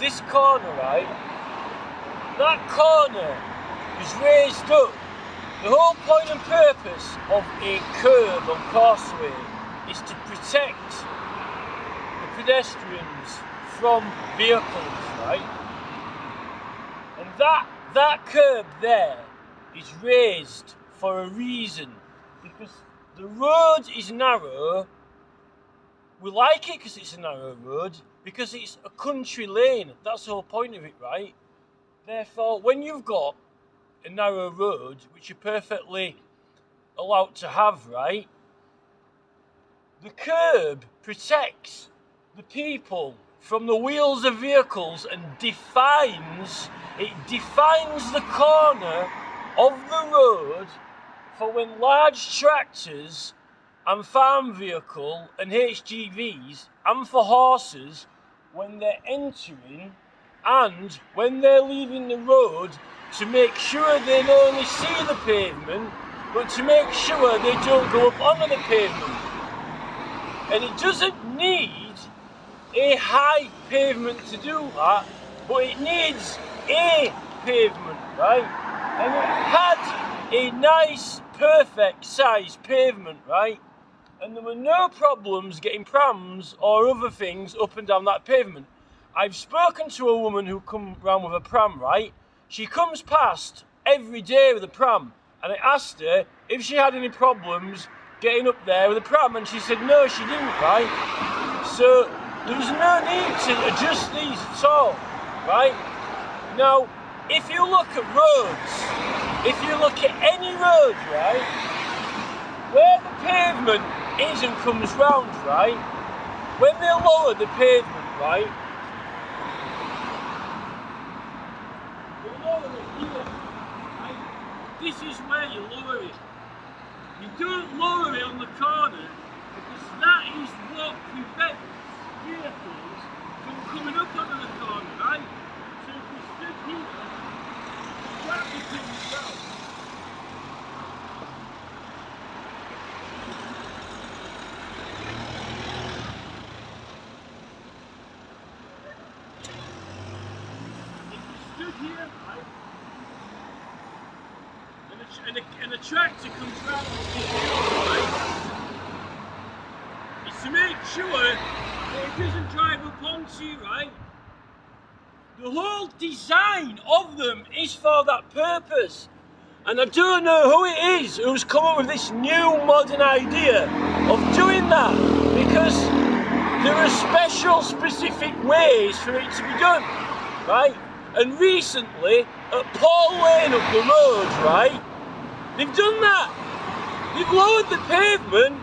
this corner, right? That corner is raised up. The whole point and purpose of a curb on Causeway is to protect the pedestrians from vehicles, right? And that curb there is raised for a reason, because the road is narrow. We like it because it's a narrow road, because it's a country lane. That's the whole point of it, right? Therefore, when you've got a narrow road, which you're perfectly allowed to have, right? The curb protects the people from the wheels of vehicles and defines the corner of the road for when large tractors and farm vehicle and HGVs and for horses, when they're entering and when they're leaving the road, to make sure they not only see the pavement, but to make sure they don't go up onto the pavement. And it doesn't need a high pavement to do that, but it needs a pavement, right? And it had a nice, perfect size pavement, right? And there were no problems getting prams or other things up and down that pavement. I've spoken to a woman who come round with a pram, right? She comes past every day with a pram, and I asked her if she had any problems getting up there with a pram, and she said no, she didn't, right? So there's no need to adjust these at all, right? Now, if you look at roads, if you look at any road, right, where the pavement is and comes round, right, when they lower the pavement, right, this is where you lower it. You don't lower it on the corner, because that is what prevents vehicles from coming up onto the corner, right? So if we stood here, the traffic comes down. If we stood here, right? And a tractor comes round right? It's to make sure that it doesn't drive up onto you, right? The whole design of them is for that purpose. And I don't know who it is who's come up with this new modern idea of doing that, because there are special, specific ways for it to be done, right? And recently, at Paul Lane up the road, right, they've done that. They've lowered the pavement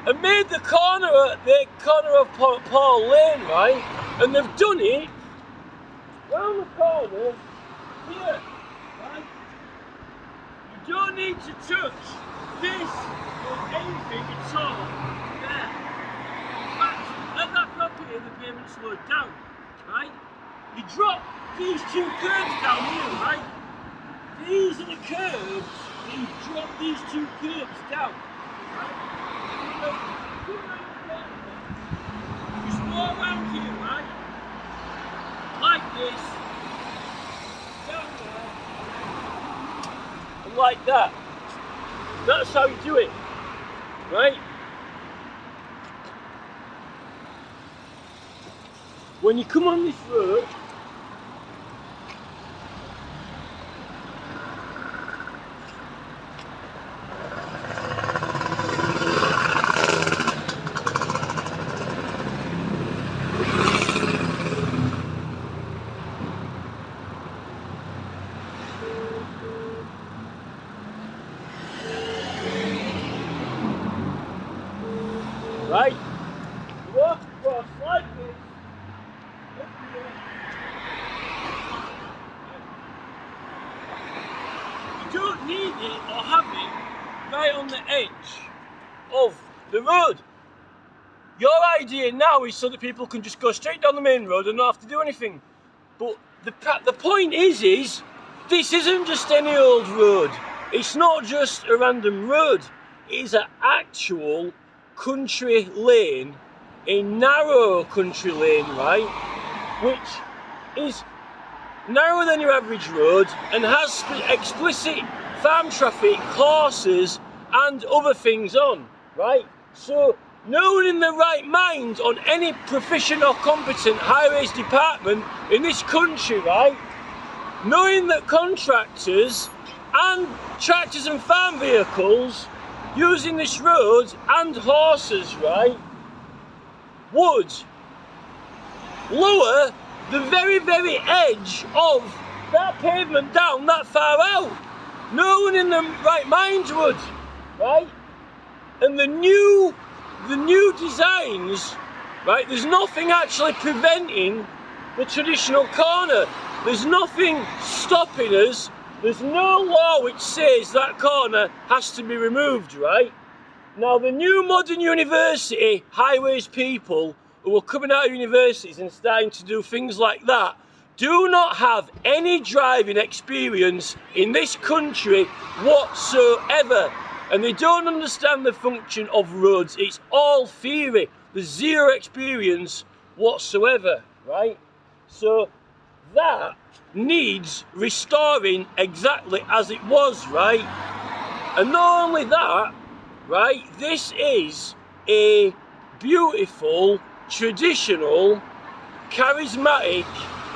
and made the corner of Paul Lane, right? And they've done it round the corner here, right? You don't need to touch this or anything at all there. In fact, at that property, the pavement slowed down, right? You drop these two curbs down here, right? These are the curbs. You drop these two curbs down, right? Just walk around here, right? Like this, down there, and like that. That's how you do it, right? When you come on this road, right? You walk across like this, up here. You don't need it or have it right on the edge of the road. Your idea now is so that people can just go straight down the main road and not have to do anything. But the point is this isn't just any old road. It's not just a random road. It is an actual country lane, a narrow country lane, right? Which is narrower than your average road and has explicit farm traffic, horses and other things on, right? So no one in their right mind on any proficient or competent highways department in this country, right, knowing that contractors and tractors and farm vehicles using this road and horses, right, would lower the very, very edge of that pavement down that far out. No one in their right mind would, right? And the new designs, right, there's nothing actually preventing the traditional corner. There's nothing stopping us. There's no law which says that corner has to be removed, right? Now the new modern university highways people who are coming out of universities and starting to do things like that do not have any driving experience in this country whatsoever. And they don't understand the function of roads. It's all theory. There's zero experience whatsoever, right? So that needs restoring exactly as it was, right? And not only that, right, this is a beautiful, traditional, charismatic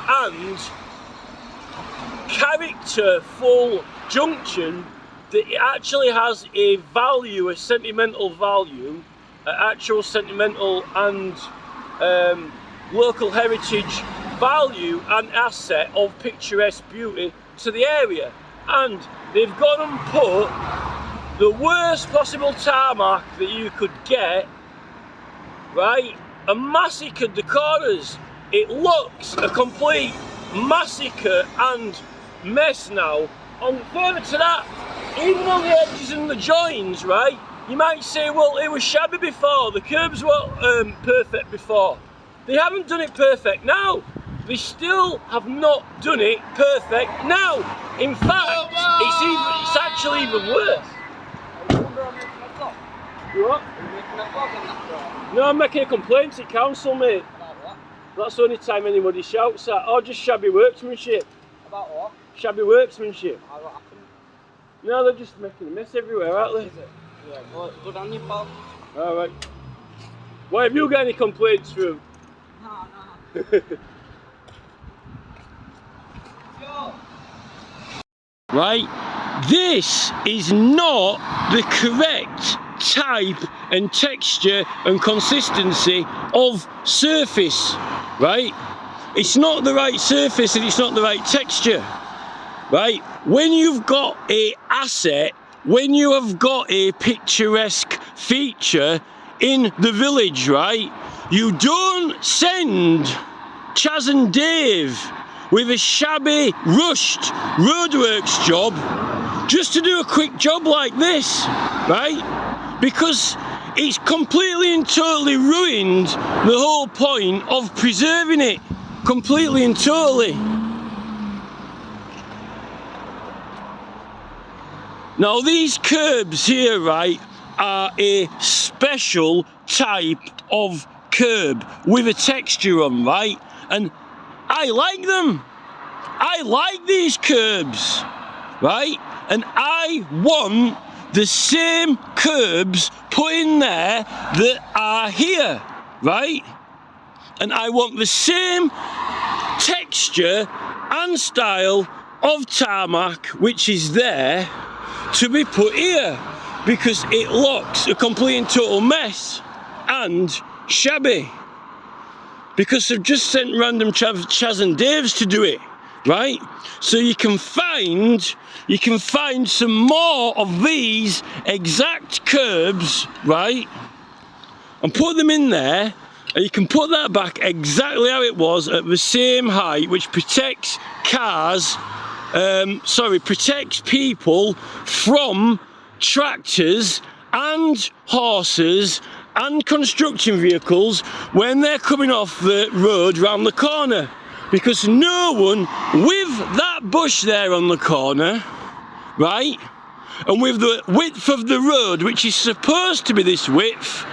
and characterful junction that it actually has a value, a sentimental value, an actual sentimental and local heritage value and asset of picturesque beauty to the area. And they've gone and put the worst possible tarmac that you could get, right, and massacred the corners. It looks a complete massacre and mess now. And further to that, even on the edges and the joins, right, you might say, well, it was shabby before, the curbs were perfect before. They haven't done it perfect now. They still have not done it perfect now. In fact, it's actually even worse. You what? No, I'm making a complaint to council, mate. That's the only time anybody shouts at. Or just shabby workmanship. About what? Shabby workmanship. What happened? No, they're just making a mess everywhere, aren't they? Is it? Yeah, good on you, pal. Alright. Why, have you got any complaints through? No. Right? This is not the correct type and texture and consistency of surface, right? It's not the right surface and it's not the right texture, right? When you've got a asset, when you have got a picturesque feature in the village, right, you don't send Chaz and Dave with a shabby, rushed roadworks job just to do a quick job like this, right? Because it's completely and totally ruined the whole point of preserving it, completely and totally. Now these curbs here, right, are a special type of curb with a texture on, right? And I like them. I like these curbs, right? And I want the same curbs put in there that are here, right? And I want the same texture and style of tarmac which is there to be put here, because it looks a complete and total mess and shabby, because they've just sent random Chaz and Daves to do it, right? So you can find some more of these exact curbs, right, and put them in there, and you can put that back exactly how it was at the same height, which protects cars, protects people from tractors and horses and construction vehicles when they're coming off the road round the corner. Because no one with that bush there on the corner, right, and with the width of the road, which is supposed to be this width,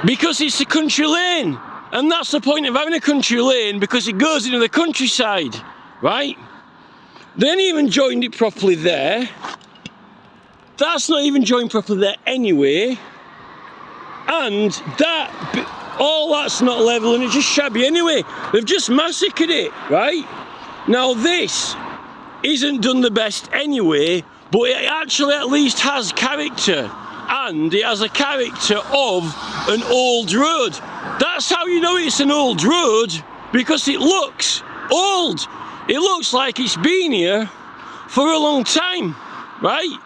because it's a country lane, And that's the point of having a country lane, because it goes into the countryside, right? They ain't even joined it properly there. That's not even joined properly there anyway. And all that's not level and it's just shabby anyway. They've just massacred it, right? Now this isn't done the best anyway, but it actually at least has character. And it has a character of an old road. That's how you know it's an old road, because it looks old. It looks like it's been here for a long time, right?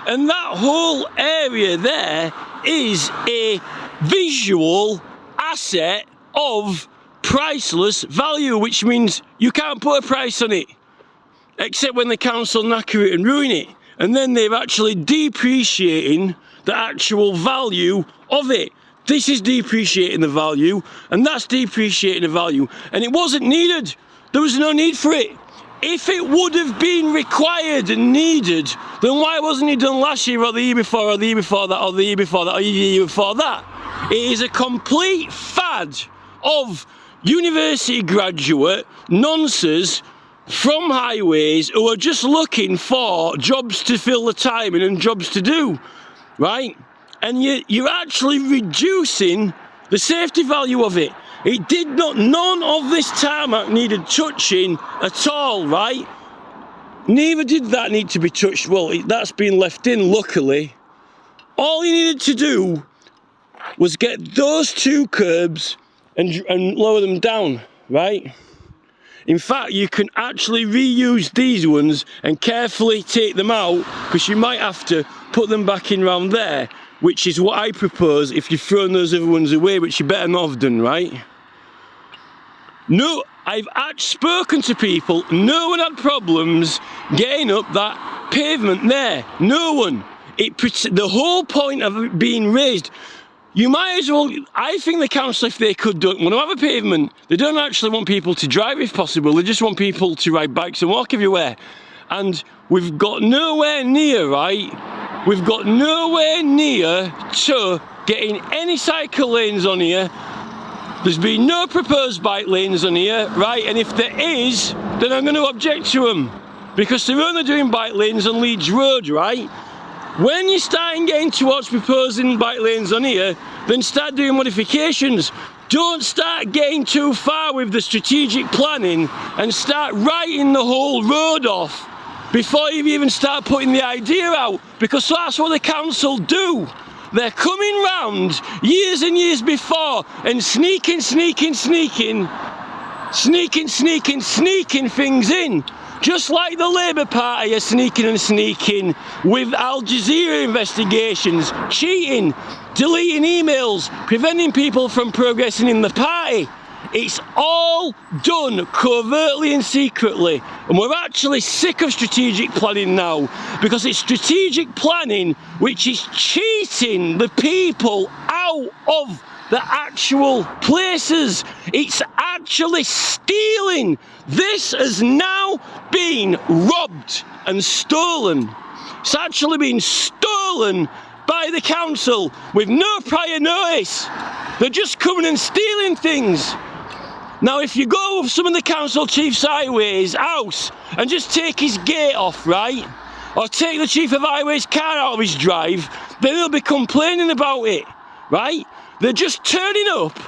And that whole area there is a visual asset of priceless value, which means you can't put a price on it, except when the council knacker it and ruin it. And then they're actually depreciating the actual value of it. This is depreciating the value, and that's depreciating the value. And it wasn't needed. There was no need for it. If it would have been required and needed, then why wasn't it done last year or the year before or the year before that or the year before that or the year before that? It is a complete fad of university graduate nonsense from highways who are just looking for jobs to fill the time in and jobs to do, right? And you're actually reducing the safety value of it. It did not, none of this tarmac needed touching at all, right? Neither did that need to be touched. Well, that's been left in, luckily. All you needed to do was get those two curbs and lower them down, right? In fact, you can actually reuse these ones and carefully take them out, because you might have to put them back in round there, which is what I propose if you've thrown those other ones away, which you better not have done, right? No, I've spoken to people, no one had problems getting up that pavement there. No one. The whole point of it being raised, you might as well, I think the council, if they could, don't want to have a pavement. They don't actually want people to drive if possible, they just want people to ride bikes and walk everywhere. And we've got nowhere near, right? We've got nowhere near to getting any cycle lanes on here. There's been no proposed bike lanes on here, right? And if there is, then I'm going to object to them, because they're only doing bike lanes on Leeds Road, right? When you start getting towards proposing bike lanes on here, then start doing modifications. Don't start getting too far with the strategic planning and start writing the whole road off before you even start putting the idea out, because that's what the council do. They're coming round years and years before and sneaking things in. Just like the Labour Party are sneaking with Al Jazeera investigations, cheating, deleting emails, preventing people from progressing in the party. It's all done covertly and secretly, and we're actually sick of strategic planning now, because it's strategic planning which is cheating the people out of the actual places. It's actually stealing. This has now been robbed and stolen. It's actually been stolen by the council with no prior notice. They're just coming and stealing things. Now, if you go with some of the council chief's highways house and just take his gate off, right? Or take the chief of highways car out of his drive, then he'll be complaining about it, right? They're just turning up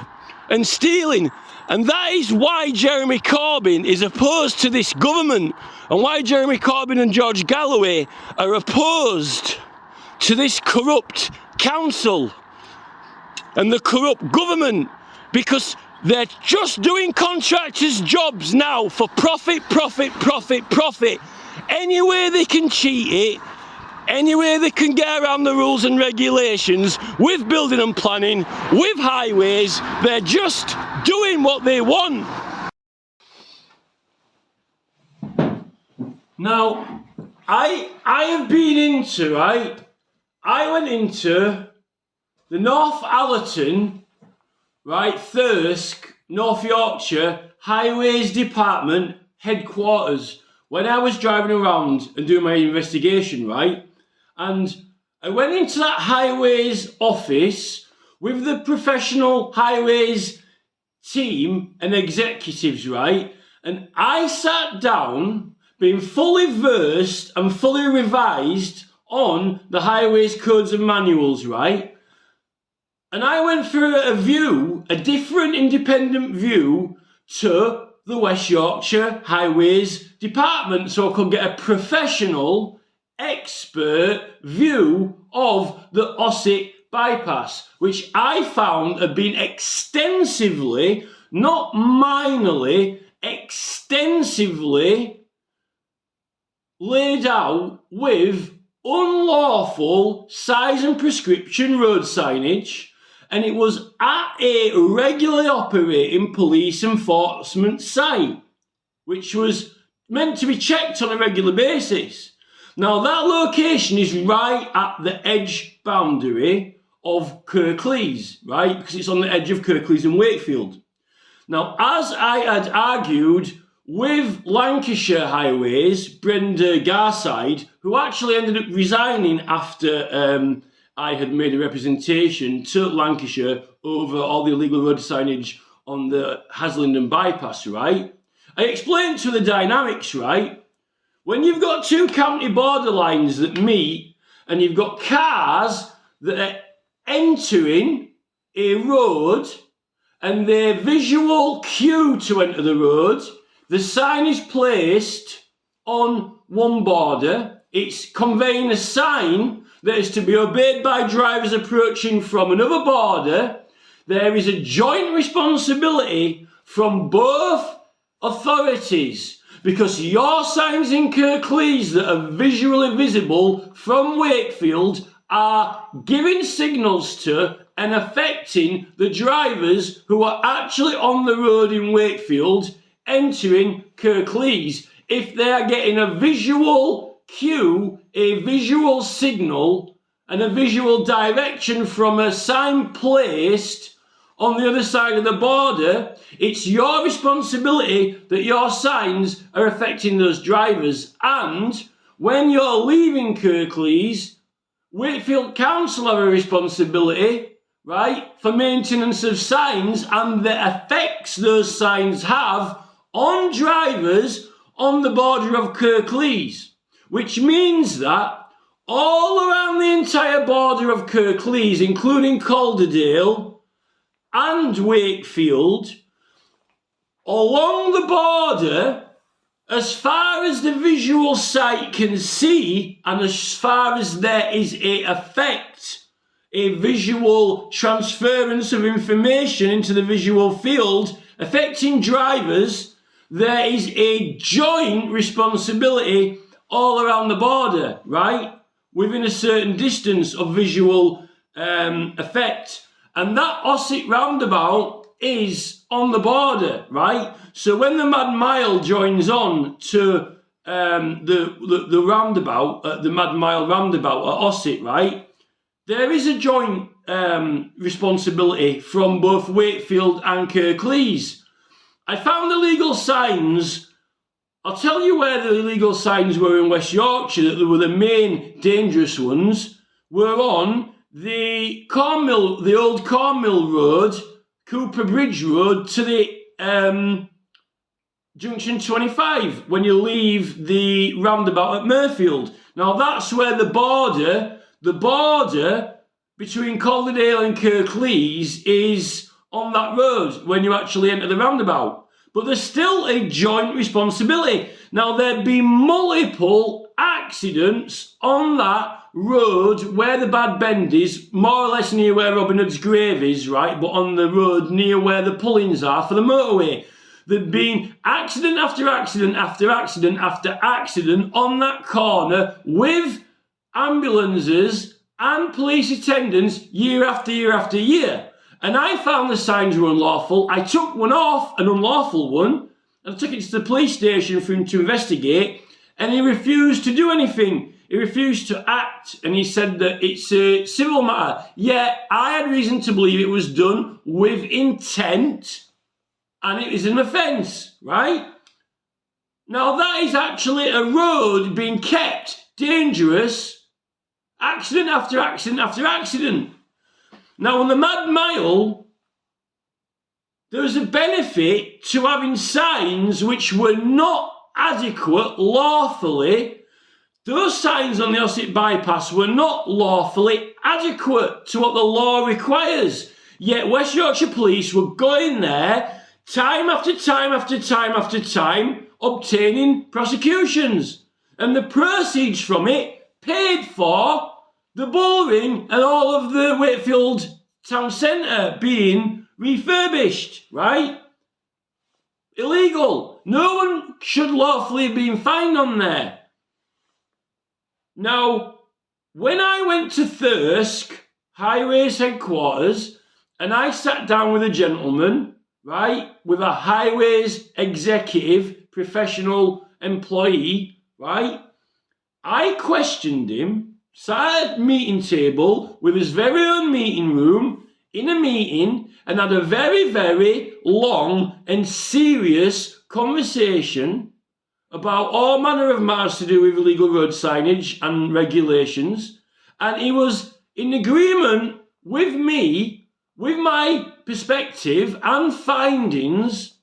and stealing. And that is why Jeremy Corbyn is opposed to this government, and why Jeremy Corbyn and George Galloway are opposed to this corrupt council and the corrupt government, because they're just doing contractors' jobs now for profit. Any way they can cheat it, any way they can get around the rules and regulations with building and planning, with highways, they're just doing what they want. Now, I have been into, right? I went into the North Allerton, right, Thirsk, North Yorkshire Highways Department headquarters when I was driving around and doing my investigation, right? And I went into that highways office with the professional highways team and executives, right? And I sat down, being fully versed and fully revised on the highways codes and manuals, right? And I went through a different independent view to the West Yorkshire Highways Department, so I could get a professional, expert view of the Ossett bypass, which I found had been extensively, not minorly, extensively laid out with unlawful size and prescription road signage, and it was at a regularly operating police enforcement site, which was meant to be checked on a regular basis. Now, that location is right at the edge boundary of Kirklees, right? Because it's on the edge of Kirklees and Wakefield. Now, as I had argued with Lancashire Highways, Brenda Garside, who actually ended up resigning after I had made a representation to Lancashire over all the illegal road signage on the Haslingden bypass, right? I explained to the dynamics, right? When you've got two county border lines that meet and you've got cars that are entering a road and their visual cue to enter the road, the sign is placed on one border. It's conveying a sign that is to be obeyed by drivers approaching from another border. There is a joint responsibility from both authorities, because your signs in Kirklees that are visually visible from Wakefield are giving signals to and affecting the drivers who are actually on the road in Wakefield entering Kirklees. If they are getting a visual cue, a visual signal, and a visual direction from a sign placed on the other side of the border, it's your responsibility that your signs are affecting those drivers. And when you're leaving Kirklees, Wakefield Council have a responsibility, right, for maintenance of signs and the effects those signs have on drivers on the border of Kirklees, which means that all around the entire border of Kirklees, including Calderdale and Wakefield, along the border, as far as the visual sight can see, and as far as there is a effect, a visual transference of information into the visual field affecting drivers, there is a joint responsibility all around the border, right? Within a certain distance of visual effect. And that Ossett roundabout is on the border, right? So when the Mad Mile joins on to the roundabout, the Mad Mile roundabout at Ossett, right? There is a joint responsibility from both Wakefield and Kirklees. I found illegal signs. I'll tell you where the illegal signs were in West Yorkshire, that they were the main dangerous ones, were on the Cornmill, the old Cornmill Road, Cooper Bridge Road, to the Junction 25, when you leave the roundabout at Murfield. Now that's where the border between Calderdale and Kirklees is on that road when you actually enter the roundabout. But there's still a joint responsibility. Now, there'd be multiple accidents on that road where the bad bend is, more or less near where Robin Hood's grave is, right? But on the road near where the pullings are for the motorway. There'd been accident after accident after accident after accident on that corner with ambulances and police attendants year after year after year. And I found the signs were unlawful. I took one off, an unlawful one, and I took it to the police station for him to investigate, and he refused to do anything. He refused to act, and he said that it's a civil matter. Yet I had reason to believe it was done with intent, and it is an offence, right? Now that is actually a road being kept dangerous, accident after accident after accident. Now, on the Mad Mile, there was a benefit to having signs which were not adequate lawfully. Those signs on the Ossett bypass were not lawfully adequate to what the law requires. Yet West Yorkshire Police were going there time after time after time after time, obtaining prosecutions. And the proceeds from it paid for the bullring and all of the Wakefield town centre being refurbished, right? Illegal. No one should lawfully have been fined on there. Now, when I went to Thirsk Highways headquarters and I sat down with a gentleman, right, with a highways executive, professional employee, right, I questioned him, sat at a meeting table with his very own meeting room in a meeting and had a very, very long and serious conversation about all manner of matters to do with illegal road signage and regulations, and he was in agreement with me, with my perspective and findings,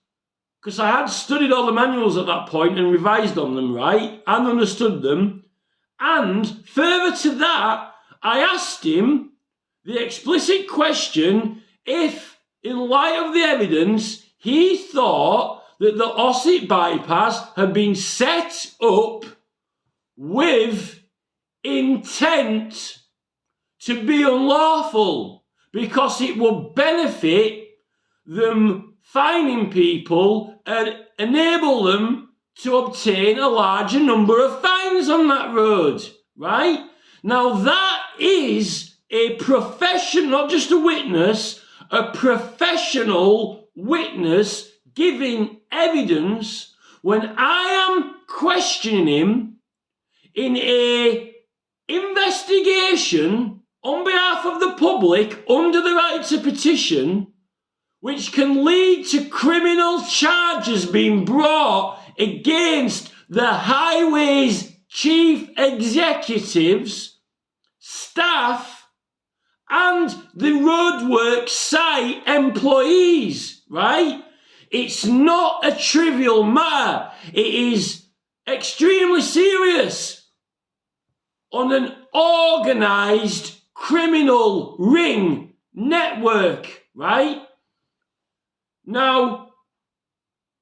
because I had studied all the manuals at that point and revised on them, right, and understood them. And further to that, I asked him the explicit question if, in light of the evidence, he thought that the Ossett bypass had been set up with intent to be unlawful because it would benefit them fining people and enable them to obtain a larger number of fines on that road, right? Now that is a profession, not just a witness, a professional witness giving evidence when I am questioning him in a investigation on behalf of the public under the right to petition, which can lead to criminal charges being brought against the highways chief executives, staff, and the roadworks site employees, right? It's not a trivial matter. It is extremely serious on an organised criminal ring network, right? Now,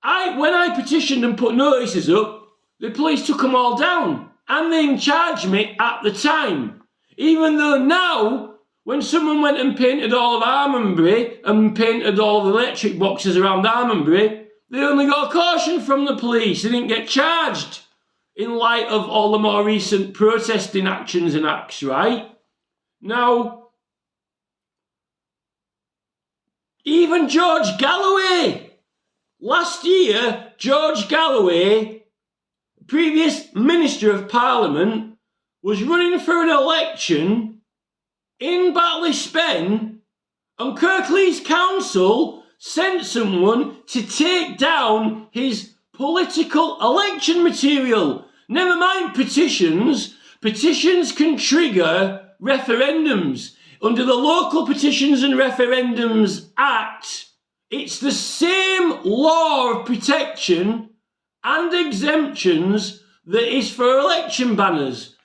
when I petitioned and put notices up, the police took them all down and they charged me at the time. Even though now, when someone went and painted all of Armonbury and painted all of the electric boxes around Armonbury, they only got a caution from the police. They didn't get charged in light of all the more recent protesting actions and acts, right? Now, even George Galloway, last year, George Galloway, previous Minister of Parliament, was running for an election in Batley Spen, and Kirklees Council sent someone to take down his political election material. Never mind petitions. Petitions can trigger referendums. Under the Local Petitions and Referendums Act, it's the same law of protection and exemptions that is for election banners.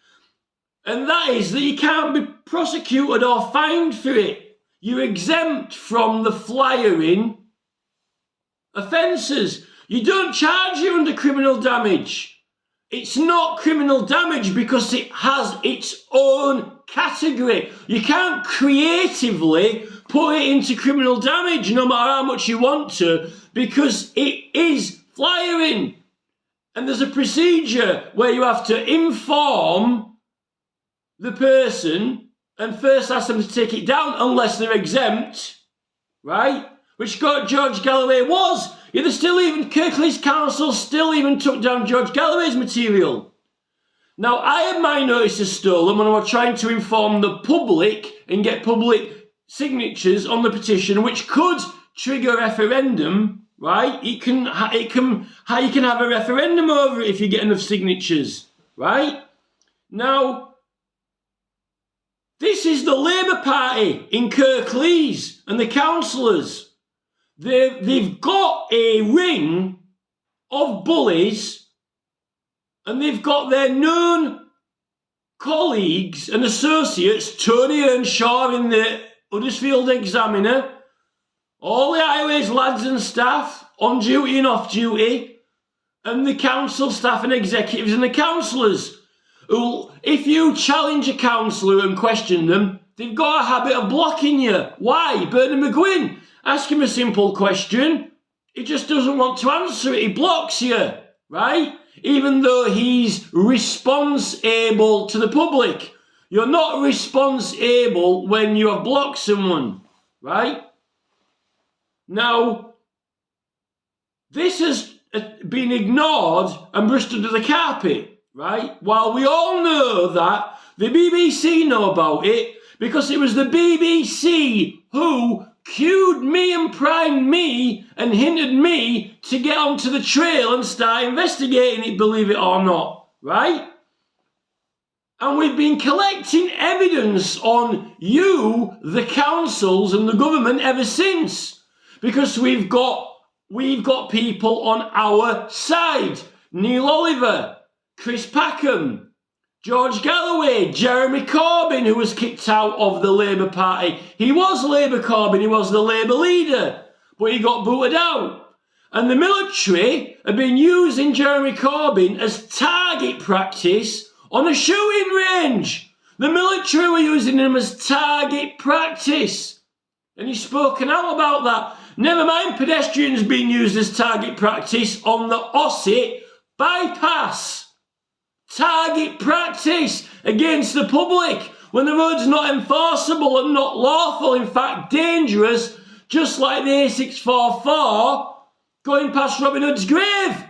And that is that you can't be prosecuted or fined for it. You're exempt from the flyering offences. You don't charge you under criminal damage. It's not criminal damage because it has its own category. You can't creatively put it into criminal damage no matter how much you want to, because it is flyering. And there's a procedure where you have to inform the person and first ask them to take it down unless they're exempt, right? Which George Galloway was. Yeah, they're still even, Kirklees Council still even took down George Galloway's material. Now, I had my notices stolen when I was trying to inform the public and get public signatures on the petition, which could trigger a referendum, right? You can have a referendum over it if you get enough signatures, right? Now, this is the Labour Party in Kirklees and the councillors. they've got a ring of bullies, and they've got their known colleagues and associates, Tony Earnshaw in the Huddersfield Examiner, all the Highways lads and staff on duty and off duty, and the council staff and executives and the councillors, who, if you challenge a councillor and question them, they've got a habit of blocking you. Why? Bernard McGuinn, ask him a simple question, he just doesn't want to answer it, he blocks you, right? Even though he's response-able to the public. You're not response-able when you have blocked someone, right? Now, this has been ignored and brushed under the carpet, right? While we all know that, the BBC know about it, because it was the BBC who cued me and primed me and hinted me to get onto the trail and start investigating it, believe it or not, right? And we've been collecting evidence on you, the councils and the government ever since, because we've got people on our side. Neil Oliver, Chris Packham, George Galloway, Jeremy Corbyn, who was kicked out of the Labour Party. He was Labour Corbyn, he was the Labour leader, but he got booted out. And the military have been using Jeremy Corbyn as target practice on a shooting range. The military were using him as target practice. And he's spoken out about that. Never mind pedestrians being used as target practice on the Ossett bypass. Target practice against the public when the road's not enforceable and not lawful, in fact dangerous, just like the A644 going past Robin Hood's grave,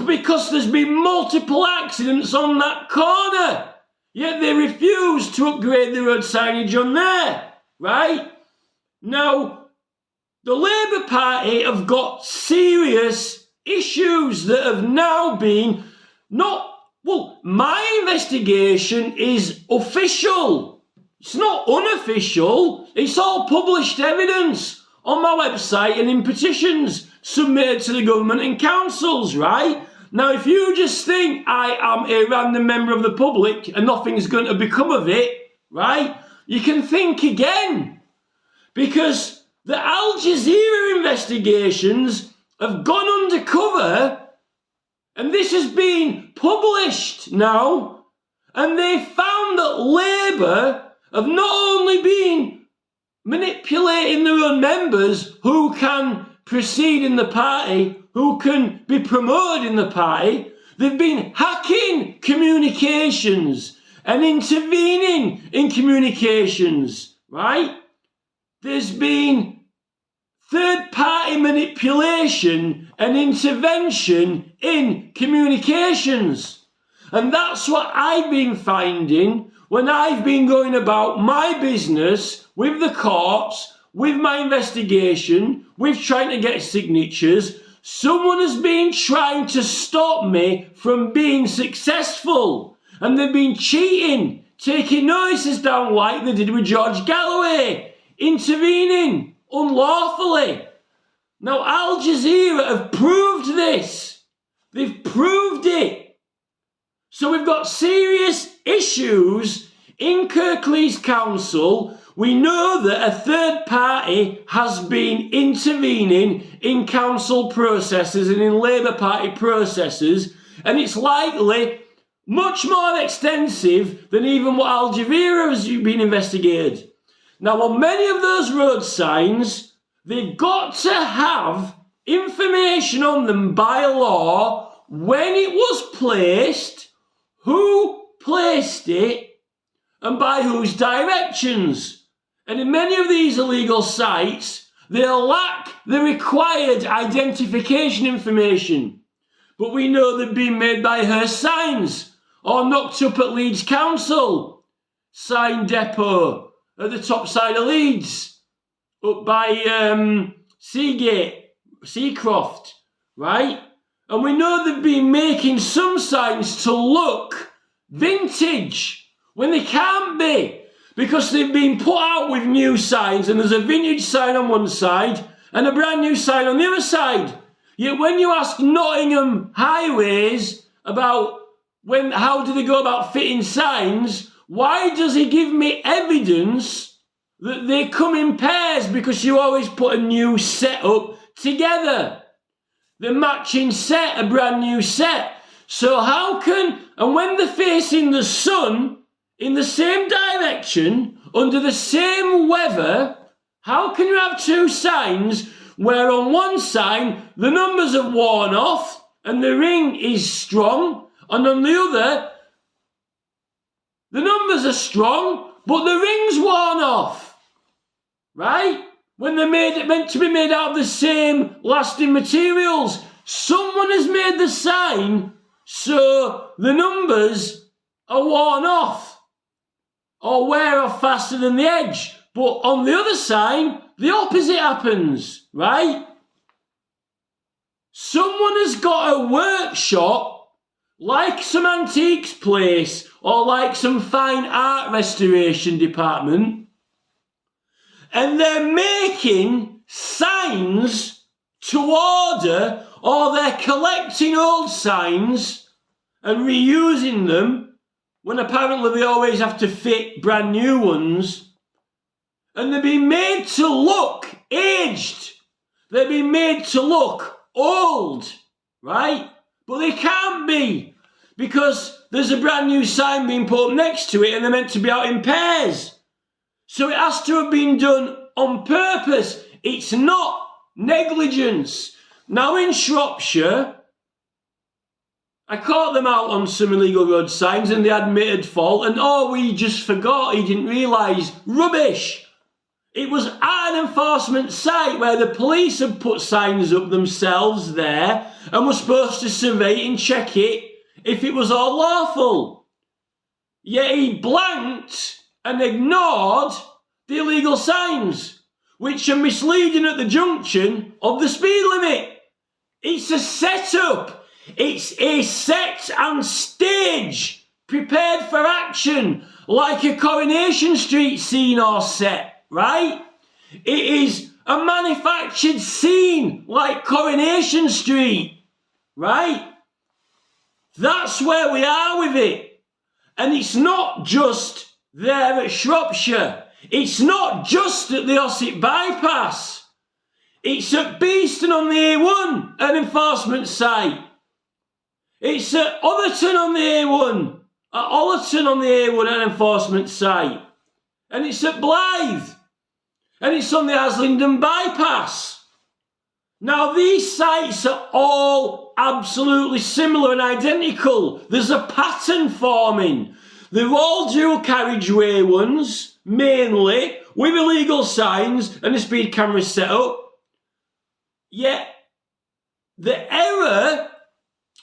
because there's been multiple accidents on that corner, yet they refuse to upgrade the road signage on there, right? Now, the Labour Party have got serious issues that have now been my investigation is official. It's not unofficial. It's all published evidence on my website and in petitions submitted to the government and councils, right? Now, if you just think I am a random member of the public and nothing's going to become of it, right? You can think again. Because the Al Jazeera investigations have gone undercover, and this has been published now, and they found that Labour have not only been manipulating their own members who can proceed in the party, who can be promoted in the party, they've been hacking communications and intervening in communications, right? There's been third-party manipulation and intervention in communications. And that's what I've been finding when I've been going about my business with the courts, with my investigation, with trying to get signatures. Someone has been trying to stop me from being successful. And they've been cheating, taking notices down like they did with George Galloway, intervening unlawfully. Now, Al Jazeera have proved this. They've proved it. So we've got serious issues in Kirklees Council. We know that a third party has been intervening in council processes and in Labour Party processes, and it's likely much more extensive than even what Al Jazeera has been investigated. Now, on many of those road signs, they've got to have information on them by law, when it was placed, who placed it, and by whose directions. And in many of these illegal sites, they lack the required identification information. But we know they've been made by her signs, or knocked up at Leeds Council, sign depot, at the top side of Leeds, up by Seagate, Seacroft, right? And we know they've been making some signs to look vintage when they can't be, because they've been put out with new signs, and there's a vintage sign on one side and a brand new sign on the other side. Yet when you ask Nottingham Highways about how do they go about fitting signs, why does he give me evidence that they come in pairs? Because you always put a new set up together. The matching set, a brand new set. So how can, and when they're facing the sun in the same direction, under the same weather, how can you have two signs where on one sign the numbers have worn off and the ring is strong, and on the other the numbers are strong but the ring's worn off, right? When they're meant to be made out of the same lasting materials. Someone has made the sign so the numbers are worn off or wear off faster than the edge. But on the other sign, the opposite happens, right? Someone has got a workshop, like some antiques place or like some fine art restoration department, and they're making signs to order, or they're collecting old signs and reusing them when apparently they always have to fit brand new ones. And they're being made to look aged. They're being made to look old, right? But they can't be, because there's a brand new sign being put up next to it and they're meant to be out in pairs. So it has to have been done on purpose. It's not negligence. Now in Shropshire, I caught them out on some illegal road signs and they admitted fault, and we just forgot, he didn't realise. Rubbish! It was an enforcement site where the police had put signs up themselves there and were supposed to survey and check it if it was all lawful. Yet he blanked and ignored the illegal signs, which are misleading at the junction of the speed limit. It's a setup. It's a set and stage prepared for action, like a Coronation Street scene or set, right? It is a manufactured scene like Coronation Street, right? That's where we are with it. And it's not just there at Shropshire. It's not just at the Ossett bypass. It's at Beeston on the A1, an enforcement site. It's at Otherton on the A1, at Ollerton on the A1, an enforcement site. And it's at Blythe. And it's on the Haslingden bypass. Now these sites are all absolutely similar and identical. There's a pattern forming. They're all dual carriageway ones, mainly, with illegal signs and a speed camera set up. Yet the error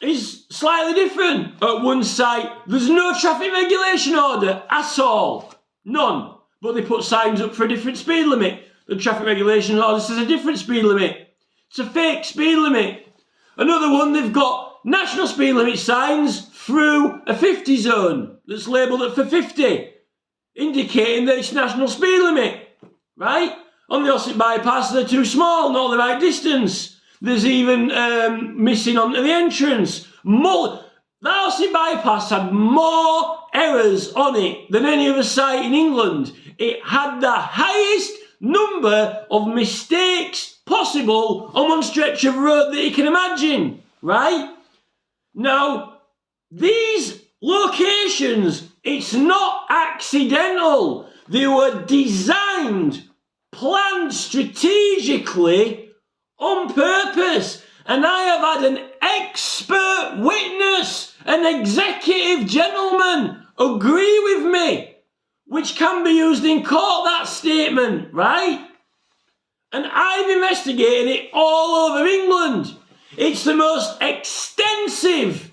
is slightly different. At one site, there's no traffic regulation order at all. None. But they put signs up for a different speed limit. The traffic regulation order says a different speed limit. It's a fake speed limit. Another one, they've got national speed limit signs through a 50 zone that's labelled for 50, indicating that it's national speed limit, right? On the Ossett bypass, they're too small, not the right distance. There's even missing onto the entrance. The Ossett bypass had more errors on it than any other site in England. It had the highest number of mistakes possible on one stretch of road that you can imagine, right? Now, these locations, it's not accidental. They were designed, planned strategically on purpose. And I have had an expert witness, an executive gentleman, agree with me, which can be used in court, that statement, right? And I've investigated it all over England. It's the most extensive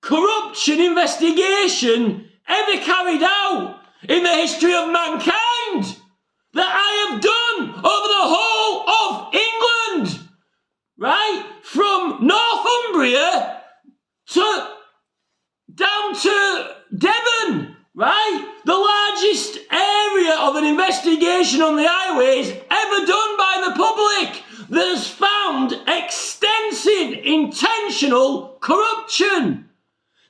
corruption investigation ever carried out in the history of mankind that I have done over the whole of England, right? From Northumbria down to Devon, right? The largest area of an investigation on the highways ever done by by the public that has found extensive intentional corruption.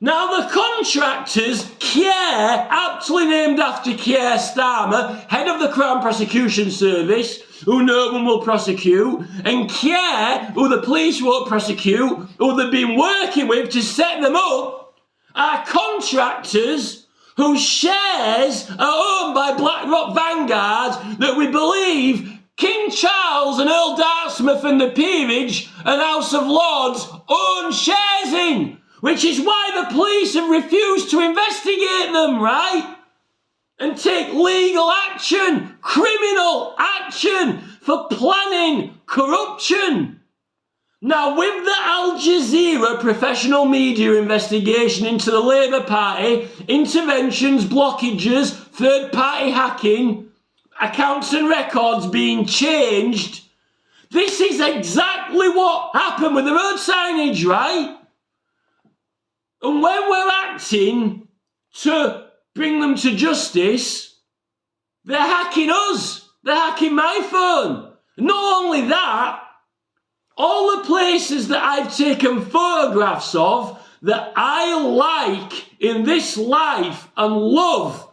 Now, the contractors, Keir, aptly named after Keir Starmer, head of the Crown Prosecution Service, who no one will prosecute, and Keir, who the police won't prosecute, who they've been working with to set them up, are contractors whose shares are owned by BlackRock Vanguard that we believe King Charles and Earl Dartmouth and the Peerage and House of Lords own shares in. Which is why the police have refused to investigate them, right? And take legal action, criminal action for planning corruption. Now, with the Al Jazeera professional media investigation into the Labour Party, interventions, blockages, third-party hacking, accounts and records being changed, this is exactly what happened with the road signage, right? And when we're acting to bring them to justice, they're hacking us. They're hacking my phone. Not only that, all the places that I've taken photographs of that I like in this life and love,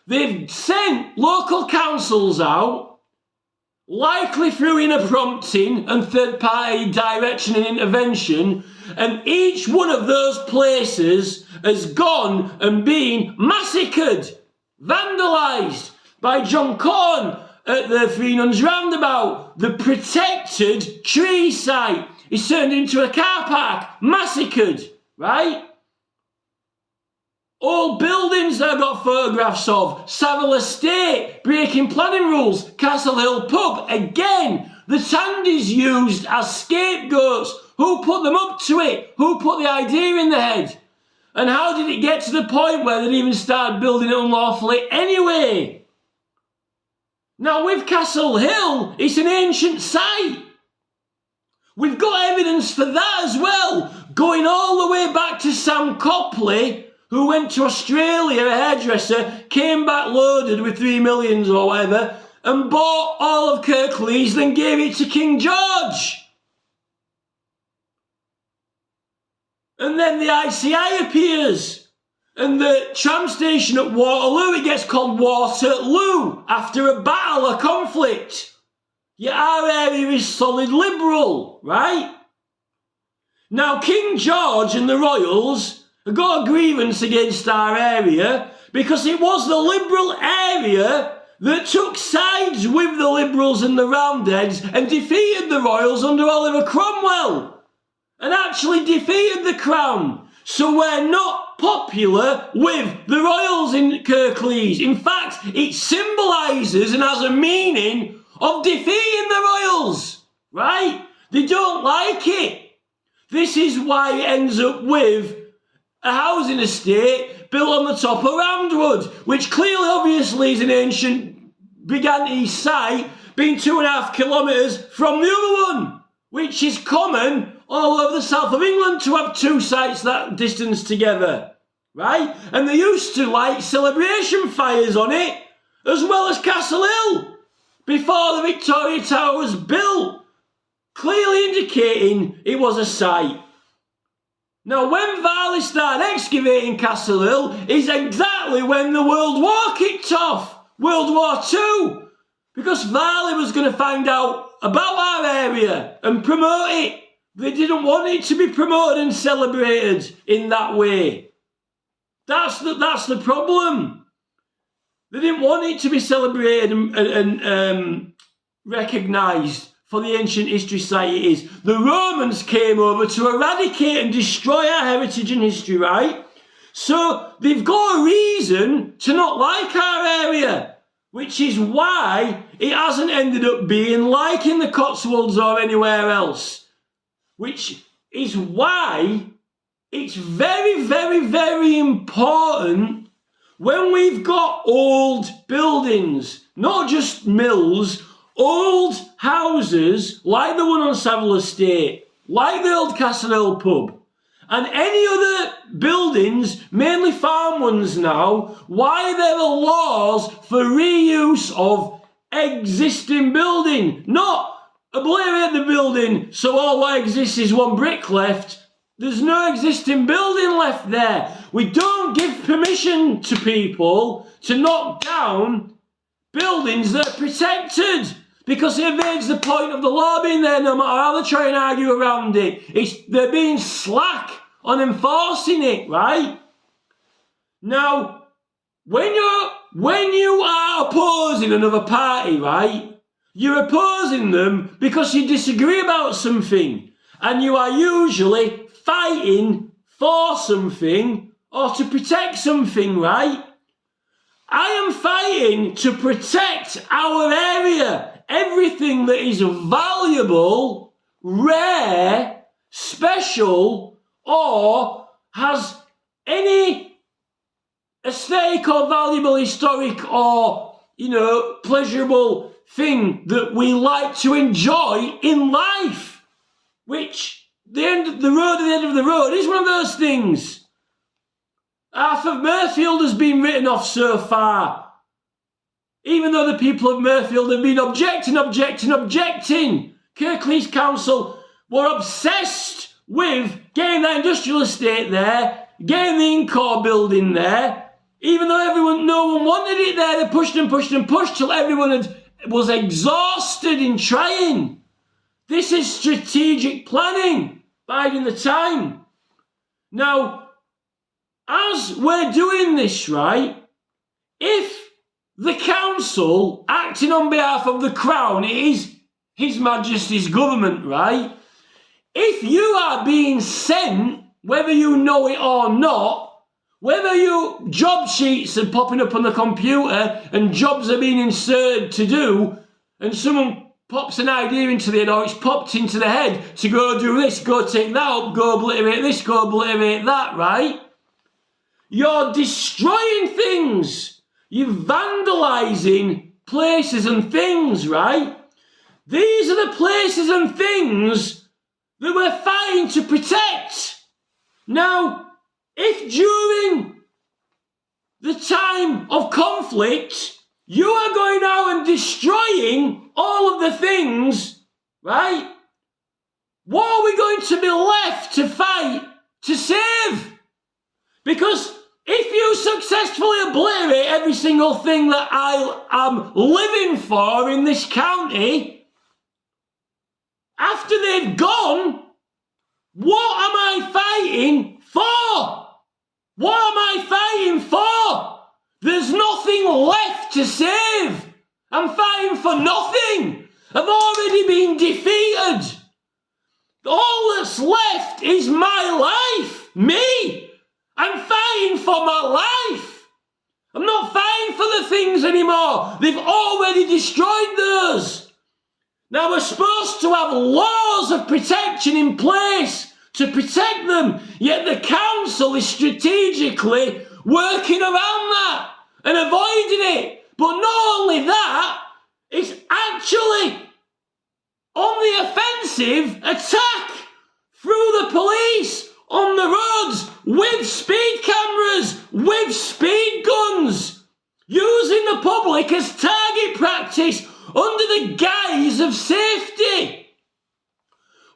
they've sent local councils out, likely through inner prompting and third-party direction and intervention, and each one of those places has gone and been massacred, vandalised by John Corn at the Three Nuns Roundabout. The protected tree site is turned into a car park, massacred, right? All buildings that I've got photographs of, Savile Estate, breaking planning rules, Castle Hill Pub, again, the Tandys used as scapegoats. Who put them up to it? Who put the idea in their head? And how did it get to the point where they'd even started building it unlawfully anyway? Now, with Castle Hill, it's an ancient site. We've got evidence for that as well, going all the way back to Sam Copley, who went to Australia, a hairdresser, came back loaded with 3 million or whatever, and bought all of Kirklees, then gave it to King George. And then the ICI appears, and the tram station at Waterloo, it gets called Waterloo, after a battle, a conflict. Yet our area is solid liberal, right? Now, King George and the Royals have got a grievance against our area because it was the liberal area that took sides with the Liberals and the Roundheads and defeated the Royals under Oliver Cromwell. And actually defeated the Crown. So we're not popular with the Royals in Kirklees. In fact, it symbolises and has a meaning of defeating the Royals, right? They don't like it. This is why it ends up with a housing estate built on the top of Roundwood, which clearly, obviously, is an ancient Brigantes site, being 2.5 kilometres from the other one, which is common all over the south of England to have two sites that distance together, right? And they used to light celebration fires on it, as well as Castle Hill, before the Victoria Tower was built, clearly indicating it was a site. Now, when Varley started excavating Castle Hill is exactly when the World War kicked off, World War II, because Varley was going to find out about our area and promote it. They didn't want it to be promoted and celebrated in that way. That's the problem. They didn't want it to be celebrated and recognised for the ancient history site it is. The Romans came over to eradicate and destroy our heritage and history, right? So they've got a reason to not like our area, which is why it hasn't ended up being like in the Cotswolds or anywhere else. Which is why it's very, very, very important when we've got old buildings, not just mills, old houses like the one on Savile Estate, like the old Castle Hill Pub, and any other buildings, mainly farm ones now, why there are laws for reuse of existing building, not obliterate the building so all what exists is one brick left. There's no existing building left there. We don't give permission to people to knock down buildings that are protected, because it evades the point of the law being there, no matter how they try and argue around it. They're being slack on enforcing it, right? Now, when you are opposing another party, right, you're opposing them because you disagree about something, and you are usually fighting for something or to protect something, right? I am fighting to protect our area, everything that is valuable, rare, special, or has any aesthetic or valuable historic or, pleasurable thing that we like to enjoy in life, which the end of the road is one of those things. Half of Mirfield has been written off so far, even though the people of Mirfield have been objecting. Kirklees Council were obsessed with getting that industrial estate there, getting the Incor building there, even though no one wanted it there. They pushed till everyone was exhausted in trying. This is strategic planning, biding the time. Now, as we're doing this, right, if the council, acting on behalf of the Crown, it is His Majesty's government, right, if you are being sent, whether you know it or not, whether your job sheets are popping up on the computer and jobs are being inserted to do, and someone pops an idea into the head, or it's popped into the head to go do this, go take that up, go obliterate this, go obliterate that, right? You're destroying things. You're vandalising places and things, right? These are the places and things that we're fighting to protect. Now, if during the time of conflict, you are going out and destroying all of the things, right? What are we going to be left to fight to save? Because if you successfully obliterate every single thing that I am living for in this county, after they've gone, what am I fighting for? What am I fighting for? There's nothing left to save. I'm fighting for nothing. I've already been defeated. All that's left is my life, me. I'm fighting for my life. I'm not fighting for the things anymore. They've already destroyed those. Now we're supposed to have laws of protection in place to protect them, yet the council is strategically working around that and avoiding it. But not only that, it's actually on the offensive attack through the police on the roads with speed cameras, with speed guns, using the public as target practice under the guise of safety.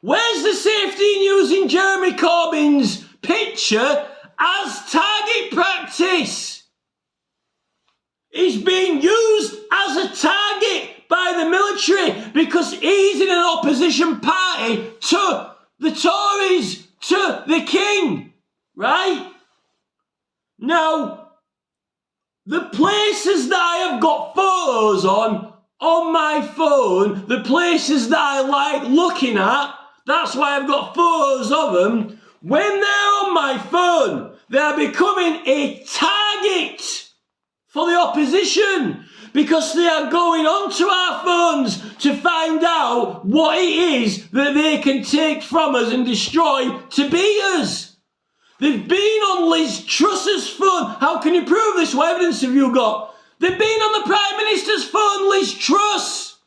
Where's the safety in using Jeremy Corbyn's picture as target practice? He's being used as a target by the military because he's in an opposition party to the Tories, to the King, right? Now, the places that I have got photos on my phone, the places that I like looking at, that's why I've got photos of them. When they're on my phone, they're becoming a target for the opposition because they are going onto our phones to find out what it is that they can take from us and destroy to beat us. They've been on Liz Truss's phone. How can you prove this? What evidence have you got? They've been on the Prime Minister's phone, Liz Truss.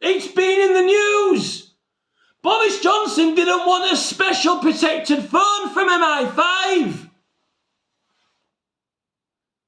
It's been in the news. Boris Johnson didn't want a special protected phone from MI5.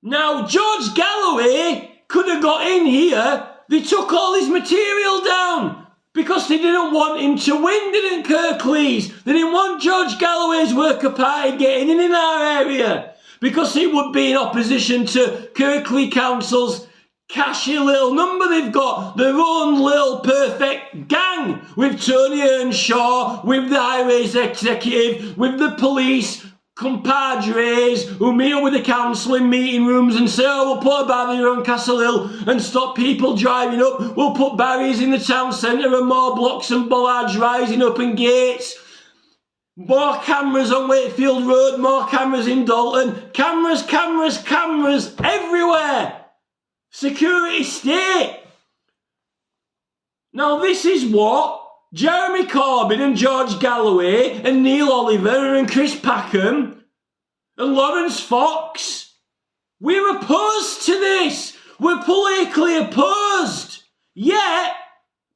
Now, George Galloway could have got in here. They took all his material down. Because they didn't want him to win, didn't Kirklees? They didn't want George Galloway's Worker Party getting in our area. Because it would be in opposition to Kirkley Council's cashy little number they've got. Their own little perfect gang. With Tony Earnshaw, with the highways executive, with the police compadres who meet up with the council in meeting rooms and say, oh, we'll put a barrier on Castle Hill and stop people driving up. We'll put barriers in the town centre and more blocks and bollards rising up and gates. More cameras on Wakefield Road, more cameras in Dalton. Cameras, cameras, cameras everywhere. Security state. Now this is what Jeremy Corbyn and George Galloway and Neil Oliver and Chris Packham and Lawrence Fox, we're opposed to this. We're politically opposed. Yet,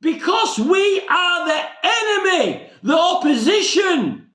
because we are the enemy, the opposition,